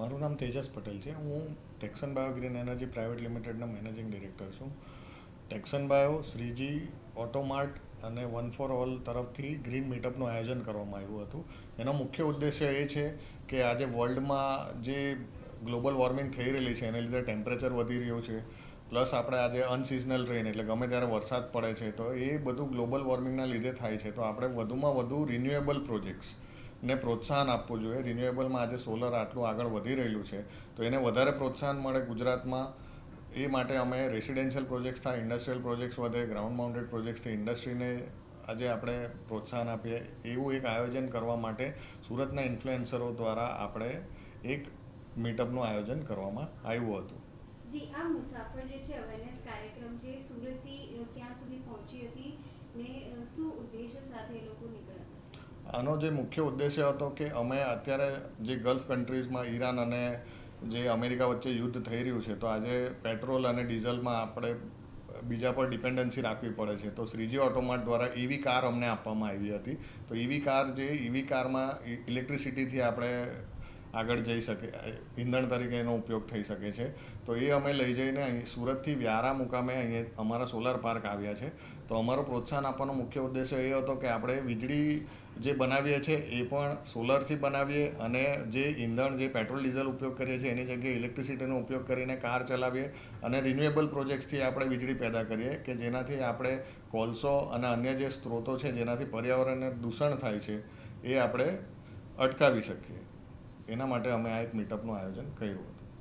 મારું નામ તેજસ પટેલ છે. હું ટેક્સન બાયો ગ્રીન એનર્જી પ્રાઇવેટ લિમિટેડના મેનેજિંગ ડિરેક્ટર છું. ટેક્સન બાયો, શ્રીજી ઓટોમાર્ટ અને વન ફોર ઓલ તરફથી ગ્રીન મીટઅપનું આયોજન કરવામાં આવ્યું હતું. એનો મુખ્ય ઉદ્દેશ્ય એ છે કે આજે વર્લ્ડમાં જે ગ્લોબલ વોર્મિંગ થઈ રહેલી છે એને લીધે ટેમ્પરેચર વધી રહ્યું છે, પ્લસ આપણે આજે અનસિઝનલ રેન એટલે ગમે ત્યારે વરસાદ પડે છે, તો એ બધું ગ્લોબલ વોર્મિંગના લીધે થાય છે. તો આપણે વધુમાં વધુ રિન્યુએબલ પ્રોજેક્ટ્સને પ્રોત્સાહન આપવું જોઈએ. રિન્યુએબલમાં આજે સોલર આટલું આગળ વધી રહેલું છે, તો એને વધારે પ્રોત્સાહન મળે ગુજરાતમાં, એ માટે અમે રેસિડેન્શિયલ પ્રોજેક્ટ્સ થાય, ઇન્ડસ્ટ્રીયલ પ્રોજેક્ટ્સ વધે, ગ્રાઉન્ડ માઉન્ટેડ પ્રોજેક્ટ્સથી ઇન્ડસ્ટ્રીને આજે આપણે પ્રોત્સાહન આપીએ એવું એક આયોજન કરવા માટે સુરતના ઇન્ફ્લુએન્સરો દ્વારા આપણે એક મીટઅપનું આયોજન કરવામાં આવ્યું હતું. જી, આ મુસાફર જે છે અવેરનેસ કાર્યક્રમ છે સુરતથી ક્યાં સુધી પહોંચી હતી ને શું ઉદ્દેશ્ય સાથે એ લોકો નીકળ્યા? આનો જે મુખ્ય ઉદ્દેશ્ય હતો કે અમે અત્યારે જે ગલ્ફ કન્ટ્રીઝમાં ઈરાન અને જે અમેરિકા વચ્ચે યુદ્ધ થઈ રહ્યું છે, તો આજે પેટ્રોલ અને ડીઝલમાં આપણે બીજા પર ડિપેન્ડન્સી રાખવી પડે છે. તો શ્રીજી ઓટોમાર્ટ દ્વારા ઈવી કાર અમને આપવામાં આવી હતી. તો ઈવી કારમાં ઇલેક્ટ્રિસિટીથી આપણે આગળ જઈ શકે, ઈંધણ તરીકે એનો ઉપયોગ થઈ શકે છે. તો એ અમે લઈ જઈને અહીં સુરતથી વ્યારા મુકામે અહીં અમારા સોલાર પાર્ક આવ્યા છે. તો અમારો પ્રોત્સાહન આપવાનો મુખ્ય ઉદ્દેશ્ય એ હતો કે આપણે વીજળી જે બનાવીએ છીએ એ પણ સોલરથી બનાવીએ અને જે ઈંધણ જે પેટ્રોલ ડીઝલ ઉપયોગ કરીએ છીએ એની જગ્યાએ ઇલેક્ટ્રિસિટીનો ઉપયોગ કરીને કાર ચલાવીએ અને રિન્યુએબલ પ્રોજેક્ટ્સથી આપણે વીજળી પેદા કરીએ કે જેનાથી આપણે કોલસો અને અન્ય જે સ્ત્રોતો છે જેનાથી પર્યાવરણને દૂષણ થાય છે એ આપણે અટકાવી શકીએ. એના માટે અમે આ એક મીટઅપનું આયોજન કર્યું હતું.